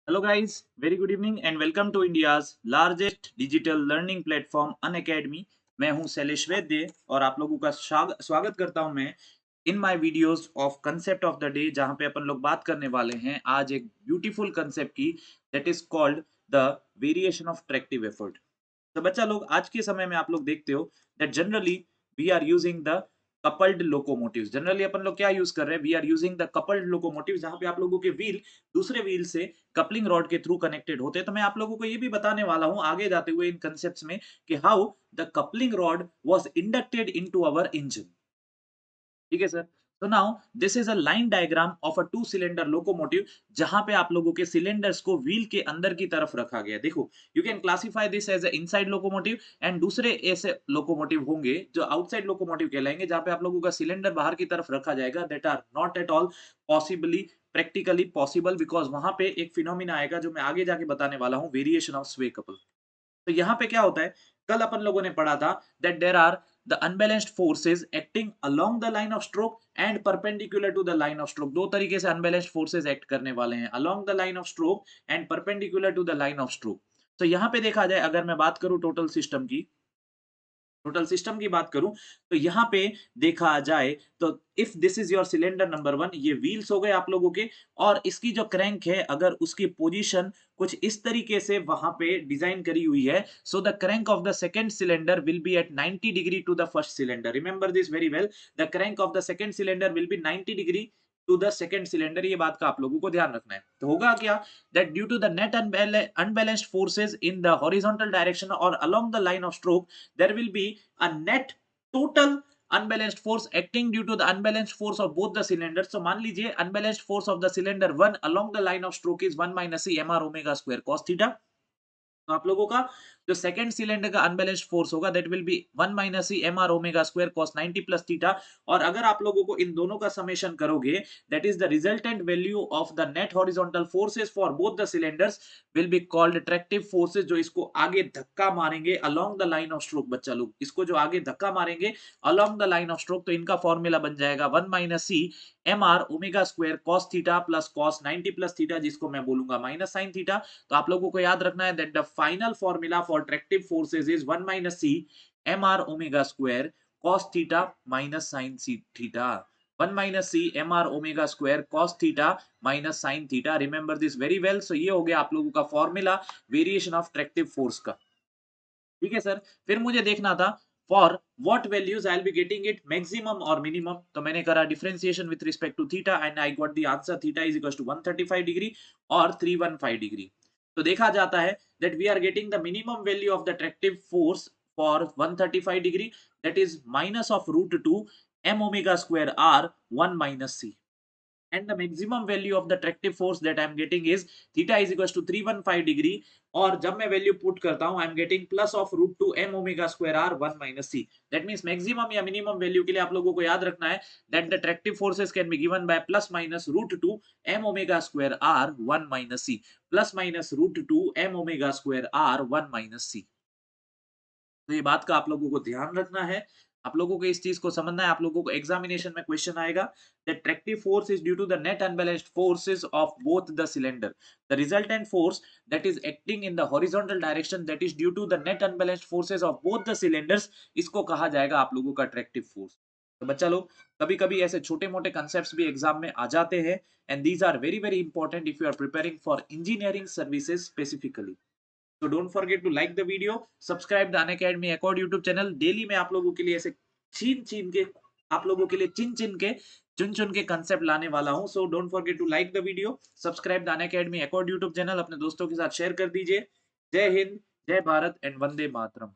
Hello guys, very good evening and welcome to India's largest digital learning platform Unacademy। मैं हूं शैलेश वैद्य और आप लोगों का स्वागत करता हूं मैं in my videos of concept of the day, जहां पे अपन लोग बात करने वाले हैं आज एक ब्यूटीफुल कंसेप्ट की, that is called the variation of tractive effort. तो बच्चा लोग, आज के समय में आप लोग देखते हो that generally we are using the coupled locomotives. Generally अपन लोग क्या यूज कर रहे हैं, we are using the coupled locomotive, जहां पे आप लोगों के व्हील दूसरे व्हील से कपलिंग रॉड के थ्रू कनेक्टेड होते हैं। तो मैं आप लोगों को ये भी बताने वाला हूं आगे जाते हुए इन कंसेप्ट्स में कि how the coupling rod was inducted into our engine. ठीक है सर। तो now this is a line diagram of a two cylinder locomotive, जहां पे आप लोगों के सिलेंडर्स को व्हील के अंदर की तरफ रखा गया है। देखो, you can classify this as a inside locomotive and दूसरे ऐसे लोकोमोटिव होंगे जो आउटसाइड लोकोमोटिव कहलाएंगे, जहां पे आप लोगों का सिलेंडर बाहर की तरफ रखा जाएगा, that are not at all possibly practically possible, because वहां पे एक फिनोमिना आएगा जो मैं आगे जाके बताने वाला हूं, वेरिएशन ऑफ स्वे कपल। तो यहाँ पे क्या होता है, कल अपन लोगों ने पढ़ा था that there are the unbalanced forces acting along the line of stroke and perpendicular to the line of stroke. दो तरीके से अनबैलेंस्ड फोर्सेस एक्ट करने वाले हैं, along the line of stroke and perpendicular to the line of stroke. तो यहाँ पे देखा जाए, अगर मैं बात करूं टोटल सिस्टम की बात करूं, तो यहां पे देखा जाए तो if this is your cylinder number one, ये व्हील्स हो गए आप लोगों के, और इसकी जो क्रैंक है अगर उसकी पोजीशन कुछ इस तरीके से वहां पे डिजाइन करी हुई है, so the crank of the second cylinder will be at 90 degree to the first cylinder. Remember this very well, the crank of the second cylinder will be 90 degree to the second cylinder. ये बात का आप लोगों को ध्यान रखना है। तो होगा क्या, that due to the net unbalanced forces in the horizontal direction or along the line of stroke, there will be a net total unbalanced force acting due to the unbalanced force of both the cylinders। So मान लीजिए unbalanced force of the cylinder 1 along the line of stroke is 1 minus c mr omega square cos theta। तो आप लोगों का जो second cylinder का unbalanced force होगा, that will be 1 minus C M R omega square cos 90 plus theta. और अगर आप लोगों को इन दोनों का समेशन करोगे, that is the resultant value of the net horizontal forces for both the cylinders will be called tractive forces, जो इसको आगे धक्का मारेंगे along the line of stroke. बच्चा लोग, इसको जो आगे धक्का मारेंगे along the line of stroke, तो इनका फॉर्मूला बन जाएगा 1 minus C M R omega square cos theta plus cos 90 plus theta, जिसको मैं बोलूंगा माइनस साइन थीटा। तो आप लोगों को याद रखना है that the final formula for tractive forces is 1 minus C M R omega square cos theta minus sin theta. 1 minus C M R omega square cos theta minus sin theta. Remember this very well. So ये हो गया आप लोगों का formula variation of tractive force का। ठीक है sir. फिर मुझे देखना था for what values I will be getting it maximum और मिनिमम। तो मैंने करा differentiation with respect to theta and I got the answer, theta is equal to 135 degree और 315 डिग्री। तो देखा जाता है that we are getting the minimum value of the tractive force for 135 degree, that is minus of root 2 m omega square r 1 minus c, and the maximum value of the attractive force that I am getting is theta is equals to 315 degree। और जब मैं value put करता हूं, I am getting plus of root 2 m omega square r 1 minus c। That means maximum या minimum value के लिए आप लोगों को याद रखना है that the attractive forces can be given by plus minus root 2 m omega square r 1 minus c, plus minus root 2 m omega square r 1 minus c। तो ये बात का आप लोगों को ध्यान रखना है, आप लोगों को इस चीज को समझना है। आप लोगों को एग्जामिनेशन में क्वेश्चन आएगा that tractive force is due to the net unbalanced forces of both the cylinder, the resultant force that is acting in the horizontal direction that is due to the net unbalanced forces of both the cylinders, इसको कहा जाएगा आप लोगों का tractive force. तो बच्चा लोग, कभी कभी ऐसे छोटे मोटे कंसेप्ट्स भी एग्जाम में आ जाते हैं, and these are very very important if you are preparing for engineering services specifically. So don't forget to like the video, subscribe the Unacademy Accord YouTube channel। Daily मैं आप लोगों के लिए ऐसे छीन छीन के, आप लोगों के लिए चिन चिन के, चुन चुन के कंसेप्ट लाने वाला हूं। So don't forget to like the video, subscribe the Unacademy Accord YouTube channel, अपने दोस्तों के साथ शेयर कर दीजिए। जय हिंद, जय भारत एंड वंदे मातरम।